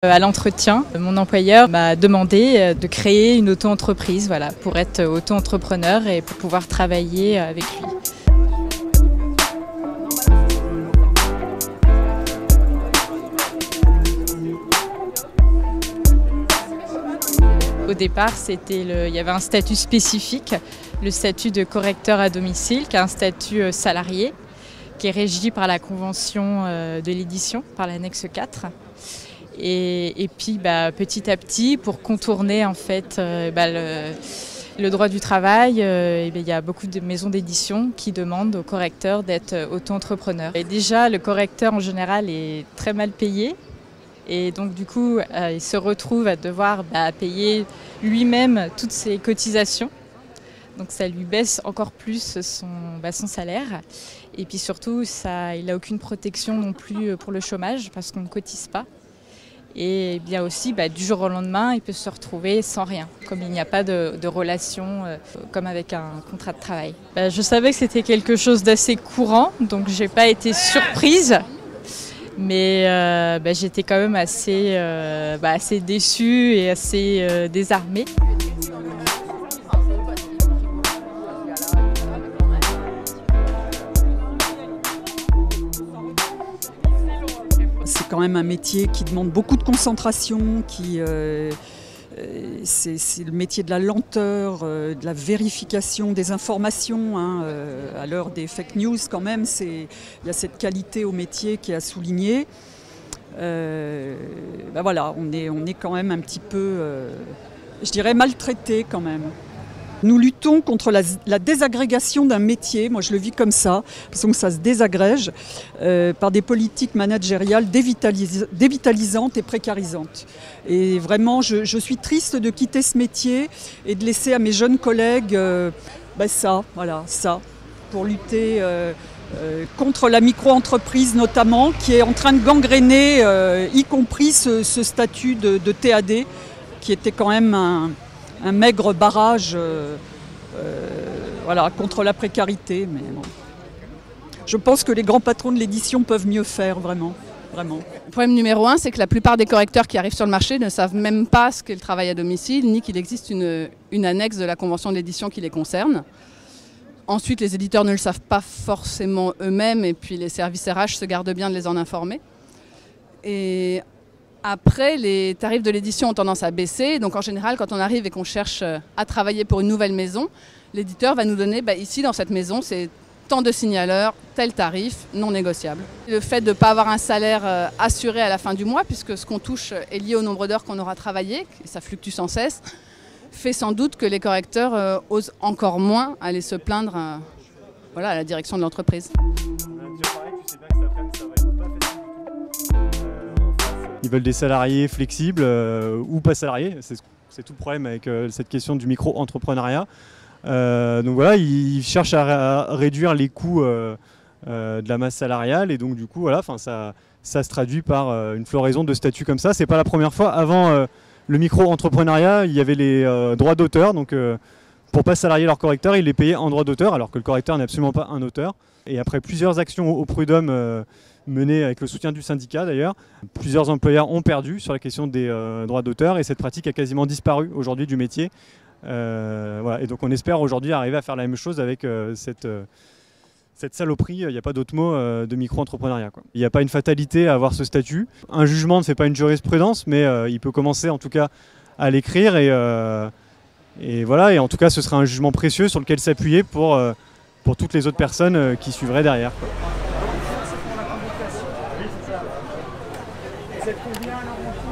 À l'entretien, mon employeur m'a demandé de créer une auto-entreprise, voilà, pour être auto-entrepreneur et pour pouvoir travailler avec lui. Au départ, il y avait un statut spécifique, le statut de correcteur à domicile, qui est un statut salarié, qui est régi par la convention de l'édition, par l'annexe 4. Et puis petit à petit, pour contourner en fait le droit du travail, il y a beaucoup de maisons d'édition qui demandent aux correcteurs d'être auto-entrepreneurs. Et déjà, le correcteur en général est très mal payé. Et donc du coup, il se retrouve à devoir payer lui-même toutes ses cotisations. Donc ça lui baisse encore plus son salaire. Et puis surtout, il n'a aucune protection non plus pour le chômage parce qu'on ne cotise pas. Et bien aussi, du jour au lendemain, il peut se retrouver sans rien, comme il n'y a pas de relation comme avec un contrat de travail. Je savais que c'était quelque chose d'assez courant, donc je n'ai pas été surprise. Mais j'étais quand même assez déçue et assez désarmée. C'est quand même un métier qui demande beaucoup de concentration, c'est le métier de la lenteur, de la vérification des informations. À l'heure des fake news, quand même, il y a cette qualité au métier qui est à souligner. Voilà, on est quand même un petit peu, je dirais, maltraité quand même. Nous luttons contre la désagrégation d'un métier, moi je le vis comme ça, parce que ça se désagrège par des politiques managériales dévitalisantes et précarisantes. Et vraiment, je suis triste de quitter ce métier et de laisser à mes jeunes collègues ça, pour lutter contre la micro-entreprise notamment, qui est en train de gangréner, y compris ce statut de TAD, qui était quand même un maigre barrage contre la précarité. Mais bon. Je pense que les grands patrons de l'édition peuvent mieux faire, vraiment. Le problème numéro 1, c'est que la plupart des correcteurs qui arrivent sur le marché ne savent même pas ce qu'est le travail à domicile, ni qu'il existe une annexe de la convention de l'édition qui les concerne. Ensuite, les éditeurs ne le savent pas forcément eux-mêmes, et puis les services RH se gardent bien de les en informer. Et après, les tarifs de l'édition ont tendance à baisser. Donc en général, quand on arrive et qu'on cherche à travailler pour une nouvelle maison, l'éditeur va nous donner, ici dans cette maison, c'est tant de signaleurs, tel tarif, non négociable. Le fait de ne pas avoir un salaire assuré à la fin du mois, puisque ce qu'on touche est lié au nombre d'heures qu'on aura travaillé, et ça fluctue sans cesse, fait sans doute que les correcteurs osent encore moins aller se plaindre à la direction de l'entreprise. Ils veulent des salariés flexibles ou pas salariés. C'est tout le problème avec cette question du micro-entrepreneuriat. Donc voilà, ils cherchent à réduire les coûts de la masse salariale et donc du coup ça se traduit par une floraison de statuts comme ça. C'est pas la première fois. Avant le micro-entrepreneuriat, il y avait les droits d'auteur. Donc pour pas salarier leur correcteur, ils les payaient en droits d'auteur alors que le correcteur n'est absolument pas un auteur. Et après plusieurs actions au prud'homme menées avec le soutien du syndicat d'ailleurs, plusieurs employeurs ont perdu sur la question des droits d'auteur et cette pratique a quasiment disparu aujourd'hui du métier. Et donc on espère aujourd'hui arriver à faire la même chose avec cette saloperie, il n'y a pas d'autre mot, de micro-entrepreneuriat. Il n'y a pas une fatalité à avoir ce statut. Un jugement ne fait pas une jurisprudence, mais il peut commencer en tout cas à l'écrire et en tout cas ce sera un jugement précieux sur lequel s'appuyer pour toutes les autres personnes qui suivraient derrière. Vous êtes combien alors en tout ?